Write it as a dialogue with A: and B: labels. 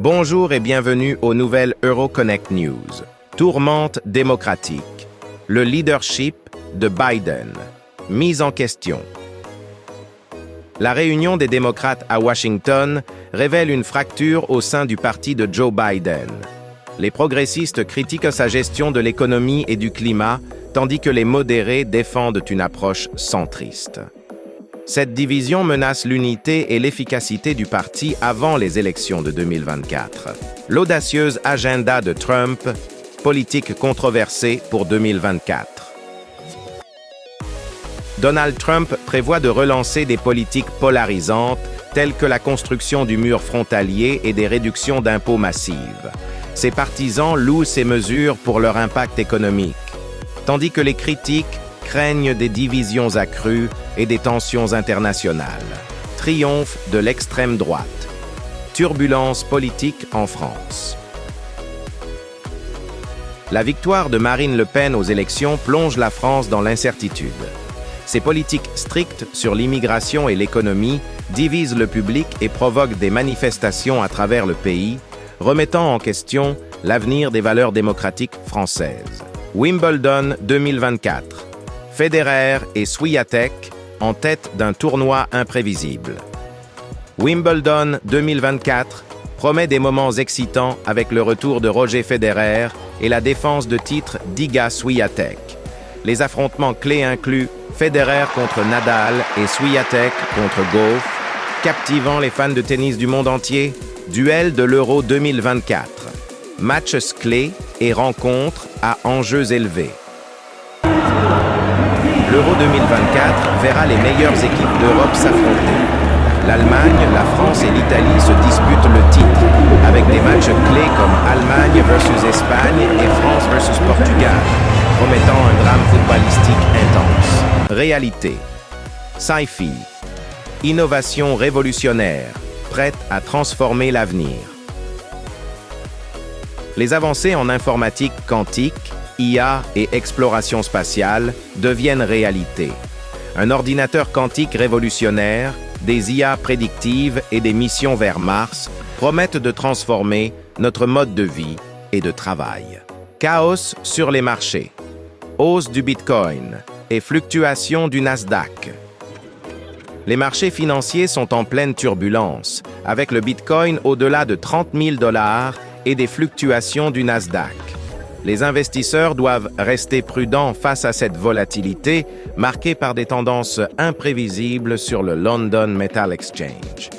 A: Bonjour et bienvenue aux nouvelles Euroconnect News. Tourmente démocratique. Le leadership de Biden. Mise en question. La réunion des démocrates à Washington révèle une fracture au sein du parti de Joe Biden. Les progressistes critiquent sa gestion de l'économie et du climat, tandis que les modérés défendent une approche centriste. Cette division menace l'unité et l'efficacité du parti avant les élections de 2024. L'audacieuse agenda de Trump, politique controversée pour 2024. Donald Trump prévoit de relancer des politiques polarisantes telles que la construction du mur frontalier et des réductions d'impôts massives. Ses partisans louent ces mesures pour leur impact économique, tandis que les critiques craignent des divisions accrues et des tensions internationales. Triomphe de l'extrême droite. Turbulence politique en France. La victoire de Marine Le Pen aux élections plonge la France dans l'incertitude. Ses politiques strictes sur l'immigration et l'économie divisent le public et provoquent des manifestations à travers le pays, remettant en question l'avenir des valeurs démocratiques françaises. Wimbledon 2024. Federer et Swiatek en tête d'un tournoi imprévisible. Wimbledon 2024 promet des moments excitants avec le retour de Roger Federer et la défense de titre d'Iga Swiatek. Les affrontements clés incluent Federer contre Nadal et Swiatek contre Gauff, captivant les fans de tennis du monde entier. Duel de l'Euro 2024. Matchs clés et rencontres à enjeux élevés. L'Euro 2024 verra les meilleures équipes d'Europe s'affronter. L'Allemagne, la France et l'Italie se disputent le titre, avec des matchs clés comme Allemagne versus Espagne et France versus Portugal, promettant un drame footballistique intense. Réalité. Sci-fi. Innovation révolutionnaire, prête à transformer l'avenir. Les avancées en informatique quantique, IA et exploration spatiale deviennent réalité. Un ordinateur quantique révolutionnaire, des IA prédictives et des missions vers Mars promettent de transformer notre mode de vie et de travail. Chaos sur les marchés. Hausse du Bitcoin et fluctuation du Nasdaq. Les marchés financiers sont en pleine turbulence, avec le Bitcoin au-delà de 30 000 $ et des fluctuations du Nasdaq. Les investisseurs doivent rester prudents face à cette volatilité marquée par des tendances imprévisibles sur le London Metal Exchange.